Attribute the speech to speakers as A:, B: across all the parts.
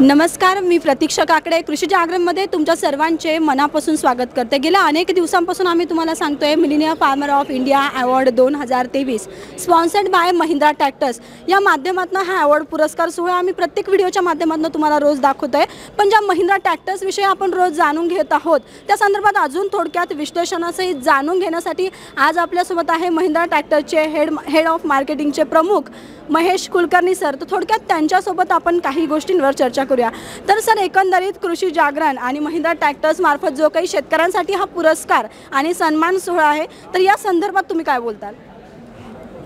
A: नमस्कार, मी प्रतीक्षा काकडे कृषी जागरणमध्ये तुमच्या सर्वांचे मनापासून स्वागत करते। गेल्या अनेक दिवसांपासून आम्ही तुम्हाला सांगतोय millennium farmer of India award 2023 sponsored by Mahindra tractors या माध्यमातून हा अवॉर्ड पुरस्कार सोहळा आम्ही प्रत्येक व्हिडिओच्या माध्यमातून तुम्हाला रोज दाखवतोय। पण ज्या महिंद्रा ट्रॅक्टर्स विषयी आपण रोज जाणून घेत आहोत त्या संदर्भात अजून थोडक्यात विश्लेषणासहित जाणून घेण्यासाठी आज आपल्यासोबत आहे महिंद्रा ट्रॅक्टरचे हेड ऑफ मार्केटिंगचे प्रमुख महेश कुलकर्णी सर। तो थोडक्यात त्यांच्यासोबत आपण काही गोष्टींवर चर्चा करूया। तर सर, एकंदरीत कृषी जागरण आणि महिंद्रा ट्रॅक्टर्स मार्फत जो काही शेतकऱ्यांसाठी हा पुरस्कार आणि सन्मान सोहळा आहे, तर या संदर्भात तुम्ही काय बोलताल?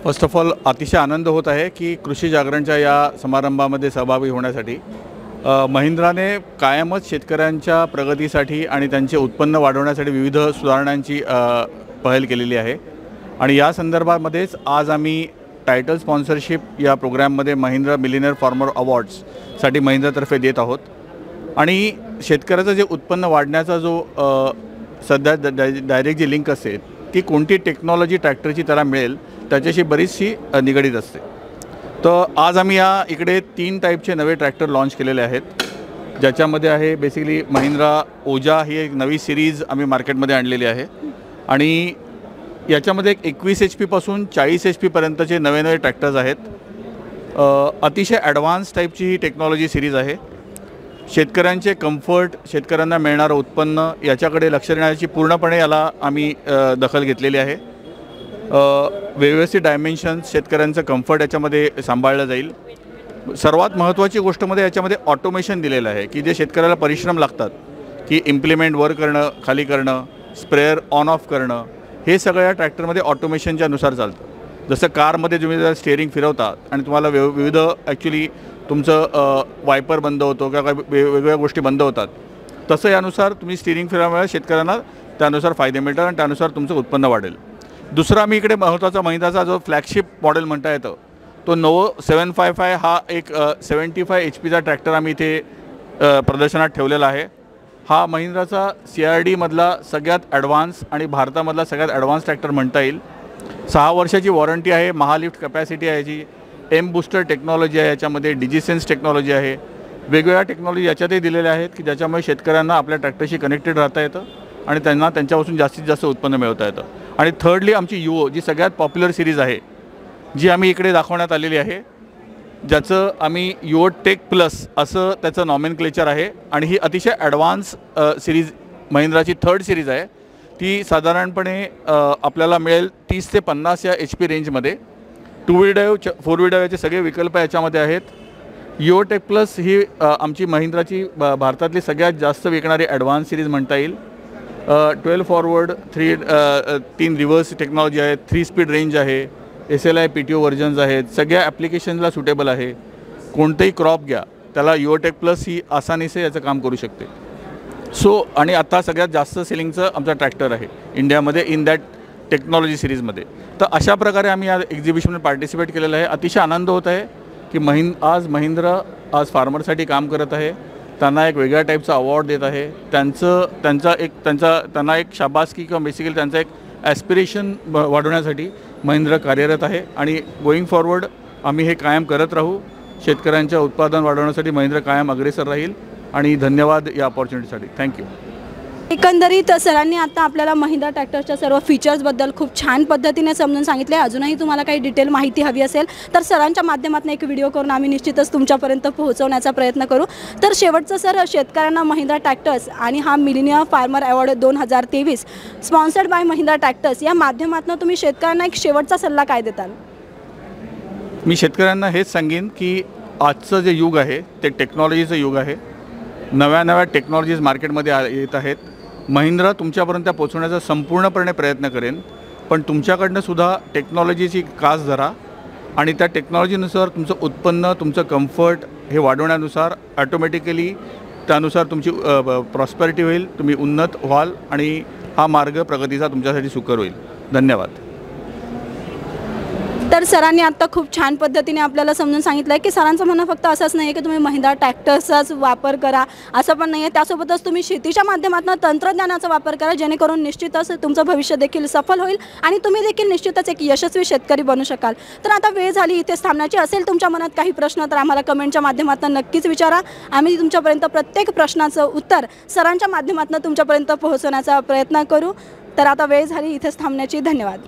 B: फर्स्ट ऑफ ऑल अतिशय आनंद होत आहे की कृषी जागरणच्या या समारंभामध्ये सहभागी होण्यासाठी। महिंद्राने कायमच शेतकऱ्यांच्या प्रगतीसाठी आणि त्यांचे उत्पन्न वाढवण्यासाठी विविध सुधारणांची पहल केलेली आहे आणि या संदर्भामध्येच आज आम्ही टायटल स्पॉन्सरशिप या प्रोग्राममध्ये महिंद्रा मिलेनियर फार्मर अवॉर्ड्ससाठी महिंद्रातर्फे देत आहोत आणि शेतकऱ्याचं जे उत्पन्न वाढण्याचा जो सध्या डायरेक्ट जी लिंक असते ती कोणती टेक्नॉलॉजी ट्रॅक्टरची त्याला मिळेल त्याच्याशी बरीचशी निगडीत असते। तर आज आम्ही या इकडे 3 टाईपचे नवे ट्रॅक्टर लॉन्च केलेले आहेत, ज्याच्यामध्ये आहे बेसिकली महिंद्रा ओजा ही एक नवी सिरीज आम्ही मार्केटमध्ये आणलेली आहे आणि याच्यामध्ये 21 HP पासून 40 HP पर्यंतचे नवे नवे ट्रॅक्टर्स आहेत। अतिशय ॲडव्हान्स टाईपची ही टेक्नॉलॉजी सिरीज आहे। शेतकऱ्यांचे कम्फर्ट, शेतकऱ्यांना मिळणारं उत्पन्न याच्याकडे लक्ष देण्याची पूर्णपणे याला आम्ही दखल घेतलेली आहे। व्यवस्थित डायमेन्शन्स, शेतकऱ्यांचं कम्फर्ट याच्यामध्ये सांभाळलं जाईल। सर्वात महत्त्वाची गोष्टमध्ये याच्यामध्ये ऑटोमेशन दिलेलं आहे की जे शेतकऱ्याला परिश्रम लागतात की इम्प्लिमेंट वर करणं, खाली करणं, स्प्रेअर ऑन ऑफ करणं, हे सगळ्या ट्रॅक्टरमध्ये ऑटोमेशनच्या नुसार चालतं। जसं कारमध्ये तुम्ही स्टेअरिंग फिरवतात आणि तुम्हाला विविध ॲक्च्युली तुमचं वायपर बंद होतो किंवा वेगवेगळ्या गोष्टी बंद होतात, तसं यानुसार तुम्ही स्टेअरिंग फिरवल्यामुळे शेतकऱ्यांना त्यानुसार फायदे मिळतात आणि त्यानुसार तुमचं उत्पन्न वाढेल। दुसरा आम्ही इकडे महत्त्वाचा महिंद्राचा जो फ्लॅगशिप मॉडेल म्हणता येतं तो नवो 755 हा एक 75 HPचा ट्रॅक्टर आम्ही इथे प्रदर्शनात ठेवलेला आहे। हा महिंद्राचा CRDमधला सगळ्यात ॲडव्हान्स आणि भारतामधला सगळ्यात ॲडव्हान्स ट्रॅक्टर म्हणता येईल। 6 वर्षाची वॉरंटी आहे, महालिफ्ट कॅपॅसिटी आहे, याची एम बूस्टर टेक्नॉलॉजी आहे, याच्यामध्ये डिजिसेन्स टेक्नॉलॉजी आहे, वेगवेगळ्या टेक्नॉलॉजी याच्यातही दिलेल्या आहेत की ज्याच्यामुळे शेतकऱ्यांना आपल्या ट्रॅक्टरशी कनेक्टेड राहता येतं आणि त्यांना त्यांच्यापासून जास्तीत जास्त उत्पन्न मिळवता येतं। आणि थर्डली आमची युओ जी सगळ्यात पॉप्युलर सिरीज आहे, जी आम्ही इकडे दाखवण्यात आलेली आहे, ज्याचं आम्ही युओ टेक प्लस असं त्याचं नॉमेनक्लेचर आहे आणि ही अतिशय ॲडव्हान्स सिरीज महिंद्राची 3rd सिरीज आहे। ती साधारणपणे आपल्याला मिळेल 30 ते 50 या HP रेंजमध्ये। 2 व्हील ड्राईव्ह, 4 व्हील ड्राईव्हचे सगळे विकल्प याच्यामध्ये आहेत। युओ टेक प्लस ही आमची महिंद्राची भारतातली सगळ्यात जास्त विकणारी ॲडव्हान्स सिरीज म्हणता येईल। 12 फॉरवर्ड, 3 रिव्हर्स टेक्नॉलॉजी आहे, 3 स्पीड रेंज आहे, SLI PTO व्हर्जन्स आहेत, सगळ्या ॲप्लिकेशनला सुटेबल आहे। कोणतेही क्रॉप घ्या त्याला युओ टेक प्लस ही आसानीसे याचं काम करू शकते। आणि आता सगळ्यात जास्त सेलिंगचं आमचा ट्रॅक्टर आहे इंडियामध्ये इन दॅट टेक्नॉलॉजी सिरीजमध्ये। तर अशा प्रकारे आम्ही या एक्झिबिशनमध्ये पार्टिसिपेट केलेलं आहे। अतिशय आनंद होत आहे की आज महिंद्रा आज फार्मरसाठी काम करत आहे, त्यांना एक वेगळ्या टाईपचा अवॉर्ड देत आहे। त्यांना एक शाबासकी किंवा बेसिकली त्यांचा एक ॲस्पिरेशन वाढवण्यासाठी महिंद्रा कार्यरत आहे आणि गोईंग फॉरवर्ड आम्ही हे कायम करत राहू। शेतकऱ्यांच्या उत्पादन वाढवण्यासाठी महिंद्रा कायम अग्रेसर राहील आणि धन्यवाद या अपॉर्च्युनिटीसाठी। थँक्यू।
A: एकंदरीत सरांनी आता आपल्याला महिंद्रा ट्रॅक्टरच्या सर्व फीचर्सबद्दल खूप छान पद्धतीने समजून सांगितले। अजूनही तुम्हाला काही डिटेल माहिती हवी असेल तर सरांच्या माध्यमातून एक व्हिडिओ करून आम्ही निश्चितच तुमच्यापर्यंत पोहोचवण्याचा प्रयत्न करू। तर शेवटचं सर, शेतकऱ्यांना महिंद्रा ट्रॅक्टर्स आणि हा millennium farmer award 2023 sponsored by Mahindra tractors या माध्यमातून तुम्ही शेतकऱ्यांना एक शेवटचा सल्ला काय देताल?
B: मी शेतकऱ्यांना हेच सांगेन की आजचं जे युग आहे ते टेक्नॉलॉजीचं युग आहे। नव्या टेक्नॉलॉजीज मार्केटमध्ये येत आहेत। महिंद्रा तुमच्यापर्यंत पोहोचवण्याचा संपूर्णपणे प्रयत्न करेन, पण तुमच्याकडनं सुद्धा टेक्नॉलॉजीची कास धरा आणि त्या टेक्नॉलॉजीनुसार तुमचं उत्पन्न, तुमचं कम्फर्ट हे वाढवण्यानुसार ऑटोमॅटिकली त्यानुसार तुमची प्रॉस्पेरिटी होईल, तुम्ही उन्नत व्हाल आणि हा मार्ग प्रगतीचा तुमच्यासाठी सुकर होईल। धन्यवाद।
A: तर सरांनी आत्ता खूप छान पद्धतीने आपल्याला समजून सांगितलं आहे की सरांचं म्हणणं फक्त असंच नाही आहे की तुम्ही महिंद्रा ट्रॅक्टर्सचाच वापर करा, असं पण नाही आहे. त्यासोबतच तुम्ही शेतीच्या माध्यमातून तंत्रज्ञानाचा वापर करा, जेणेकरून निश्चितच तुमचं भविष्य देखील सफल होईल आणि तुम्ही देखील निश्चितच एक यशस्वी शेतकरी बनू शकाल. तर आता वेळ झाली इथेच थांबण्याची. असेल तुमच्या मनात काही प्रश्न तर आम्हाला कमेंटच्या माध्यमातून नक्कीच विचारा. आम्ही तुमच्यापर्यंत प्रत्येक प्रश्नाचं उत्तर सरांच्या माध्यमातून तुमच्यापर्यंत पोहोचवण्याचा प्रयत्न करू. तर आता वेळ झाली इथेच थांबण्याची. धन्यवाद.